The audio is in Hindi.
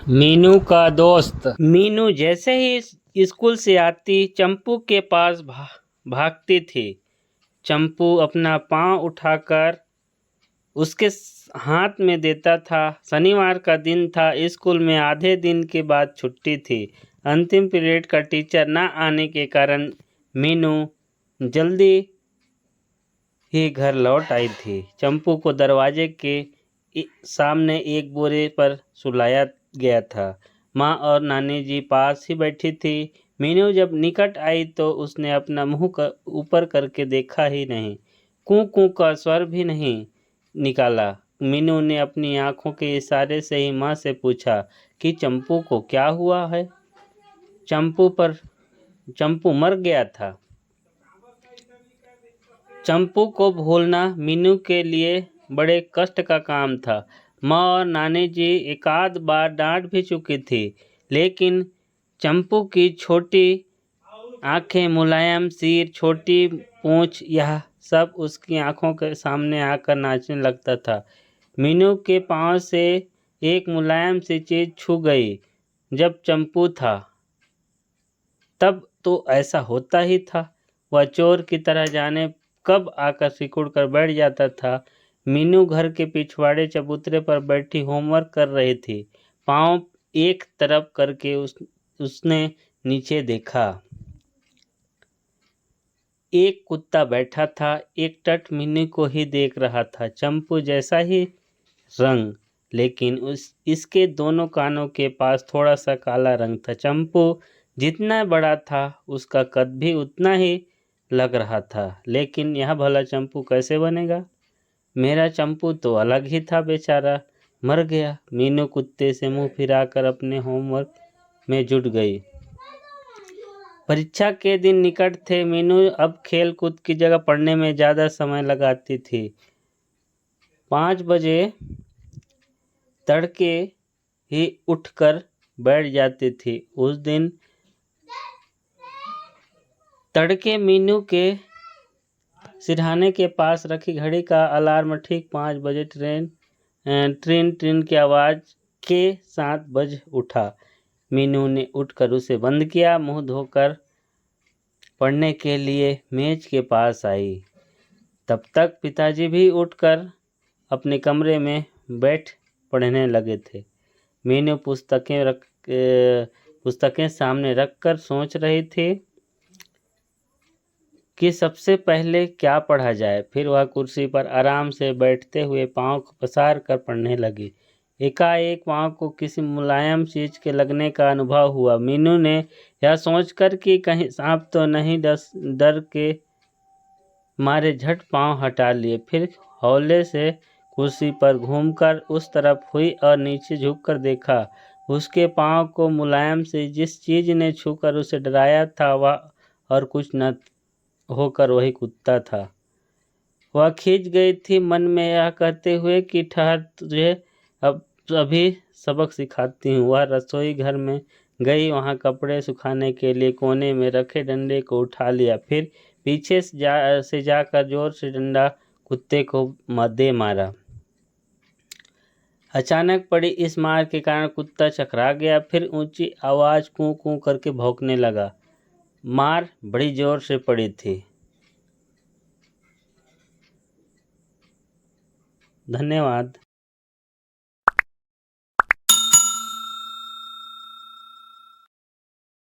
मीनू का दोस्त। मीनू जैसे ही स्कूल से आती चंपू के पास भागती थी। चंपू अपना पाँव उठाकर उसके हाथ में देता था। शनिवार का दिन था। स्कूल में आधे दिन के बाद छुट्टी थी। अंतिम पीरियड का टीचर न आने के कारण मीनू जल्दी ही घर लौट आई थी। चंपू को दरवाजे के सामने एक बोरे पर सुलाया गया था। माँ और नानी जी पास ही बैठी थी। मीनू जब निकट आई तो उसने अपना मुंह ऊपर करके देखा ही नहीं। कू कू का स्वर भी नहीं निकाला। मीनू ने अपनी आंखों के इशारे से ही माँ से पूछा कि चंपू को क्या हुआ है। चंपू मर गया था। चंपू को भूलना मीनू के लिए बड़े कष्ट का काम था। माँ और नानी जी एकाध बार डांट भी चुकी थी, लेकिन चंपू की छोटी आंखें, मुलायम सिर, छोटी पूंछ, यह सब उसकी आंखों के सामने आकर नाचने लगता था। मीनू के पांव से एक मुलायम सी चीज छू गई। जब चंपू था तब तो ऐसा होता ही था। वह चोर की तरह जाने कब आकर सिकुड़ कर बैठ जाता था। मीनू घर के पिछवाड़े चबूतरे पर बैठी होमवर्क कर रही थी। पाँव एक तरफ करके उसने नीचे देखा। एक कुत्ता बैठा था, एक टट मीनू को ही देख रहा था। चंपू जैसा ही रंग, लेकिन इसके दोनों कानों के पास थोड़ा सा काला रंग था। चंपू जितना बड़ा था उसका कद भी उतना ही लग रहा था। लेकिन यह भला चंपू कैसे बनेगा? मेरा चंपू तो अलग ही था, बेचारा मर गया। मीनू कुत्ते से मुंह फिराकर अपने होमवर्क में जुट गई। परीक्षा के दिन निकट थे। मीनू अब खेल कूद की जगह पढ़ने में ज़्यादा समय लगाती थी। 5 बजे तड़के ही उठकर बैठ जाती थी। उस दिन तड़के मीनू के सिरहाने के पास रखी घड़ी का अलार्म ठीक 5 बजे ट्रिन की आवाज़ के साथ बज उठा। मीनू ने उठकर उसे बंद किया। मुंह धोकर पढ़ने के लिए मेज के पास आई। तब तक पिताजी भी उठकर अपने कमरे में बैठ पढ़ने लगे थे। मीनू पुस्तकें सामने रखकर सोच रही थी कि सबसे पहले क्या पढ़ा जाए। फिर वह कुर्सी पर आराम से बैठते हुए पाँव पसार कर पढ़ने लगी। एकाएक पाँव को किसी मुलायम चीज के लगने का अनुभव हुआ। मीनू ने यह सोचकर कि कहीं सांप तो नहीं, डर के मारे झट पाँव हटा लिए। फिर हौले से कुर्सी पर घूमकर उस तरफ हुई और नीचे झुककर देखा। उसके पाँव को मुलायम से जिस चीज ने छूकर उसे डराया था वह और कुछ न होकर वही कुत्ता था। वह खींच गई थी, मन में यह कहते हुए कि ठहर, तुझे अब अभी सबक सिखाती हूँ। वह रसोई घर में गई। वहाँ कपड़े सुखाने के लिए कोने में रखे डंडे को उठा लिया। फिर पीछे से जाकर जोर से डंडा कुत्ते को दे मारा। अचानक पड़ी इस मार के कारण कुत्ता चकरा गया। फिर ऊंची आवाज कूं कूं करके भौंकने लगा। मार बड़ी जोर से पड़ी थी। धन्यवाद।